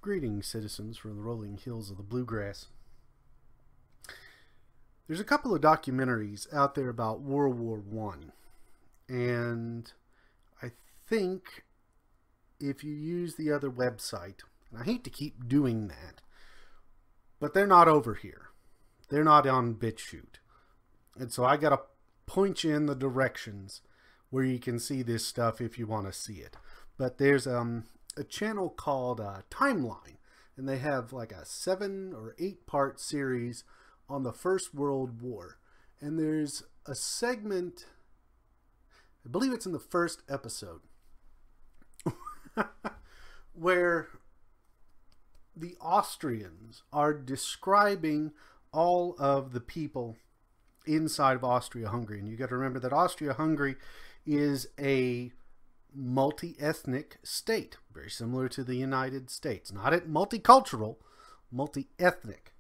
Greetings, citizens from the rolling hills of the bluegrass. There's a couple of documentaries out there about World War I, and I think if you use the other website, and I hate to keep doing that, but they're not over here. They're not on BitChute. And so I gotta point you in the directions where you can see this stuff if you want to see it. But there's a channel called Timeline, and they have like a 7 or 8 part series on the First World War. And there's a segment, I believe it's in the first episode, where the Austrians are describing all of the people inside of Austria-Hungary. And you got to remember that Austria-Hungary is a multi-ethnic state, very similar to the United States. Not multicultural, multi-ethnic.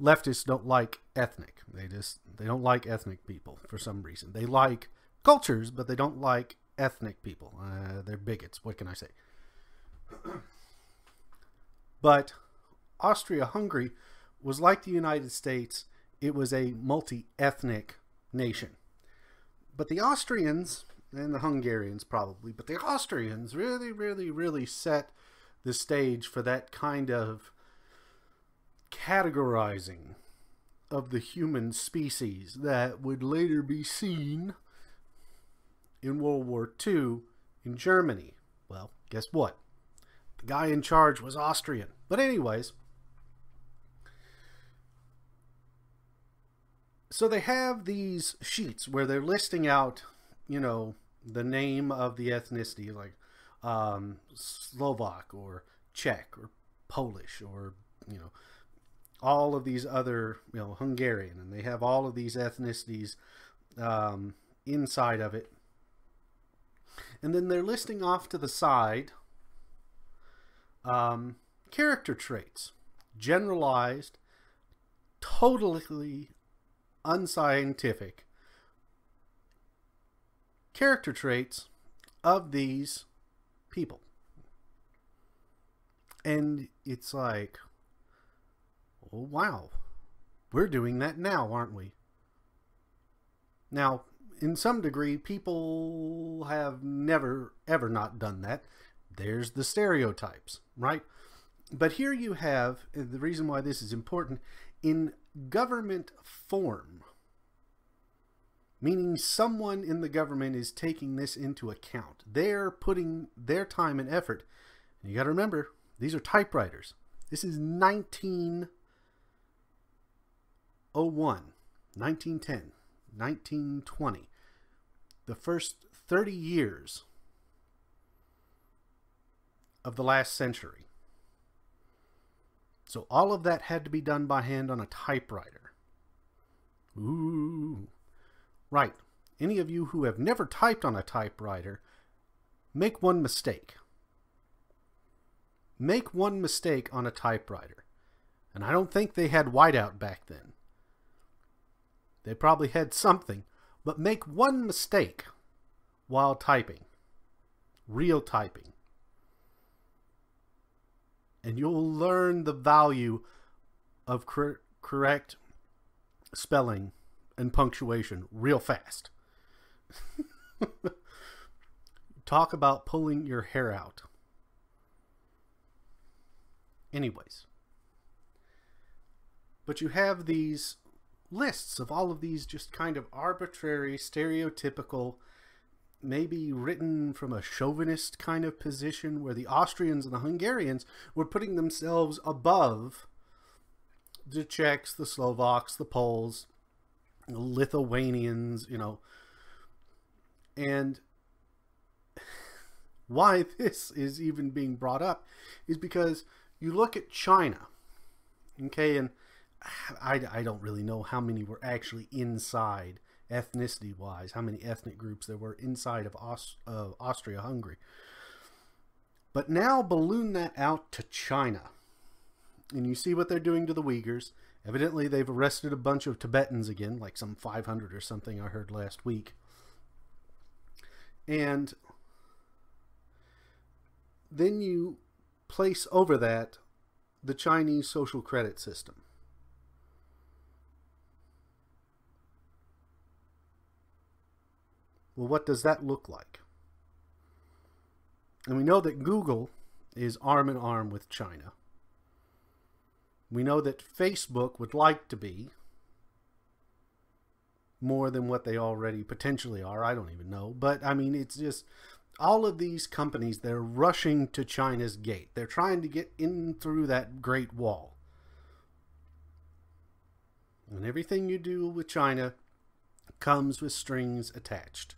Leftists don't like ethnic. They don't like ethnic people for some reason. They like cultures, but they don't like ethnic people. They're bigots. What can I say? But Austria-Hungary was like the United States. It was a multi-ethnic nation. But the Austrians, and the Hungarians probably, but the Austrians really set the stage for that kind of categorizing of the human species that would later be seen in World War II in Germany. Well, guess what? The guy in charge was Austrian. But anyways, so they have these sheets where they're listing out, you know, the name of the ethnicity, like Slovak or Czech or Polish or, you know, all of these other, you know, Hungarian. And they have all of these ethnicities inside of it. And then they're listing off to the side character traits, generalized, totally unscientific character traits of these people. And it's like, oh wow, we're doing that now, aren't we? Now, in some degree, people have never ever not done that. There's the stereotypes, right? But here you have, the reason why this is important, in government form, meaning someone in the government is taking this into account. They're putting their time and effort. And you got to remember, these are typewriters. This is 1901, 1910, 1920. The first 30 years of the last century. So all of that had to be done by hand on a typewriter. Ooh. Right. Any of you who have never typed on a typewriter, make one mistake. Make one mistake on a typewriter. And I don't think they had whiteout back then. They probably had something. But make one mistake while typing. Real typing. And you'll learn the value of correct spelling and punctuation real fast. Talk about pulling your hair out. Anyways. But you have these lists of all of these just kind of arbitrary, stereotypical, maybe written from a chauvinist kind of position where the Austrians and the Hungarians were putting themselves above the Czechs, the Slovaks, the Poles, the Lithuanians, you know. And why this is even being brought up is because you look at China, okay, and I don't really know how many were actually inside ethnicity-wise, how many ethnic groups there were inside of Austria-Hungary. But now balloon that out to China. And you see what they're doing to the Uyghurs. Evidently, they've arrested a bunch of Tibetans again, like some 500 or something I heard last week. And then you place over that the Chinese social credit system. Well, what does that look like? And we know that Google is arm in arm with China. We know that Facebook would like to be more than what they already potentially are. I don't even know. But, I mean, it's just all of these companies, they're rushing to China's gate. They're trying to get in through that Great Wall. And everything you do with China comes with strings attached.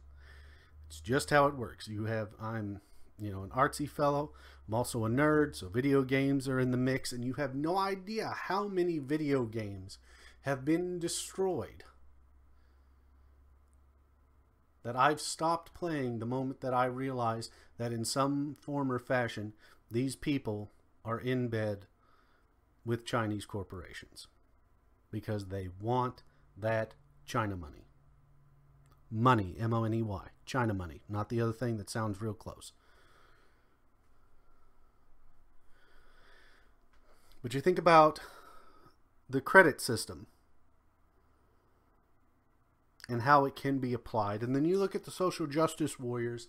It's just how it works. I'm an artsy fellow. I'm also a nerd, so video games are in the mix, and you have no idea how many video games have been destroyed that I've stopped playing the moment that I realized that in some form or fashion, these people are in bed with Chinese corporations because they want that China money. Money, M-O-N-E-Y, China money, not the other thing that sounds real close. But you think about the credit system and how it can be applied, and then you look at the social justice warriors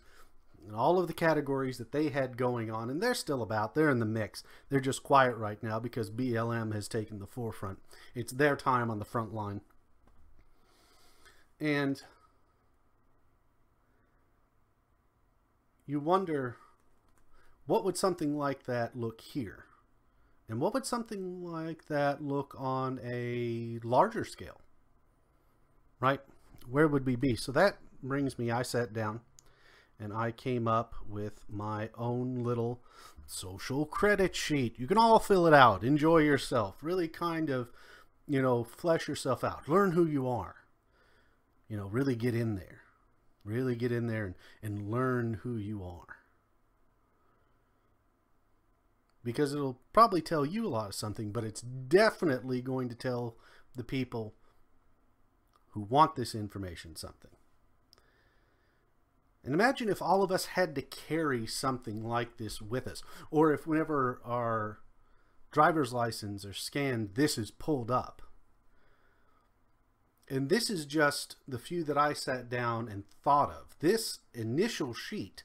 and all of the categories that they had going on, and they're still about. They're in the mix. They're just quiet right now because BLM has taken the forefront. It's their time on the front line. And you wonder, what would something like that look here? And what would something like that look on a larger scale? Right? Where would we be? So that brings me, I sat down and I came up with my own little social credit sheet. You can all fill it out. Enjoy yourself. Really kind of, flesh yourself out. Learn who you are. Really get in there. Really get in there and learn who you are. Because it'll probably tell you a lot of something, but it's definitely going to tell the people who want this information something. And imagine if all of us had to carry something like this with us, or if whenever our driver's license are scanned, this is pulled up. And this is just the few that I sat down and thought of. This initial sheet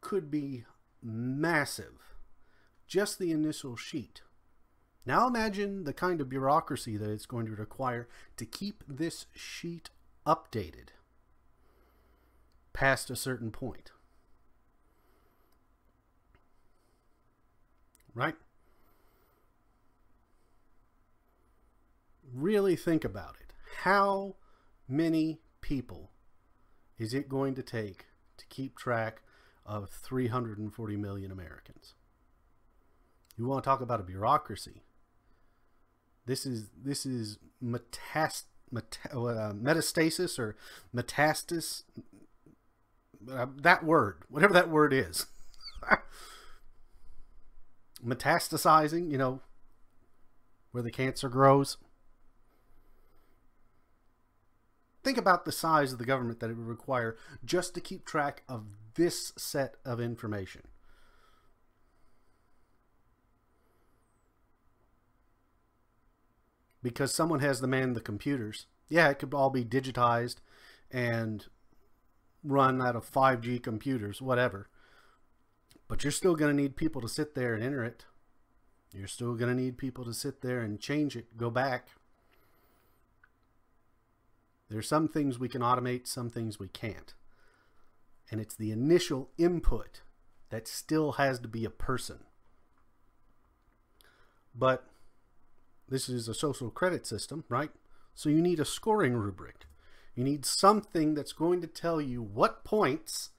could be massive. Just the initial sheet. Now imagine the kind of bureaucracy that it's going to require to keep this sheet updated past a certain point. Right? Really think about it. How many people is it going to take to keep track of 340 million Americans? You want to talk about a bureaucracy? This is metastasis or metastasis. That word, whatever that word is, metastasizing. Where the cancer grows. Think about the size of the government that it would require just to keep track of this set of information. Because someone has to man the computers. Yeah, it could all be digitized and run out of 5G computers, whatever. But you're still going to need people to sit there and enter it. You're still going to need people to sit there and change it, go back. There's some things we can automate, some things we can't. And it's the initial input that still has to be a person. But this is a social credit system, right? So you need a scoring rubric. You need something that's going to tell you what points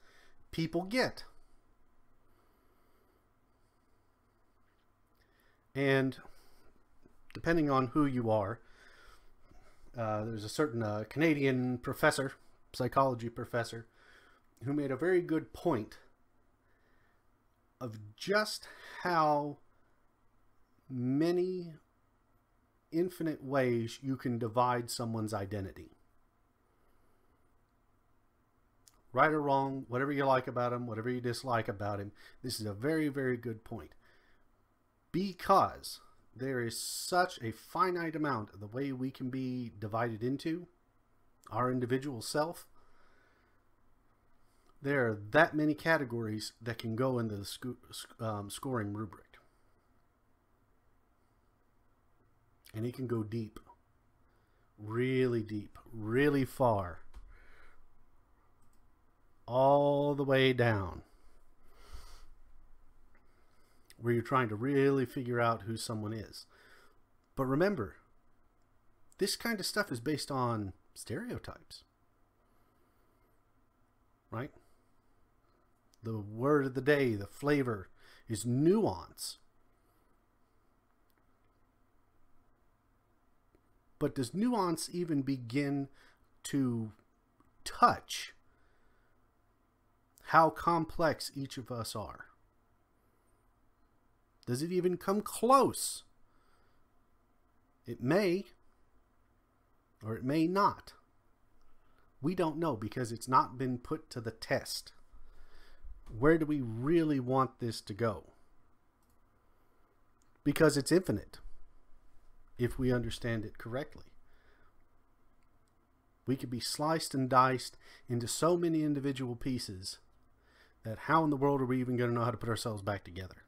people get. And depending on who you are, there's a certain Canadian professor, psychology professor, who made a very good point of just how many infinite ways you can divide someone's identity. Right or wrong, whatever you like about him, whatever you dislike about him, this is a very, very good point. because there is such a finite amount of the way we can be divided into our individual self. There are that many categories that can go into the scoring rubric. And it can go deep, really far, all the way down, where you're trying to really figure out who someone is. But remember, this kind of stuff is based on stereotypes, right? The word of the day, the flavor, is nuance. But does nuance even begin to touch how complex each of us are? Does it even come close? It may, or it may not. We don't know because it's not been put to the test. Where do we really want this to go? Because it's infinite, if we understand it correctly. We could be sliced and diced into so many individual pieces that how in the world are we even going to know how to put ourselves back together?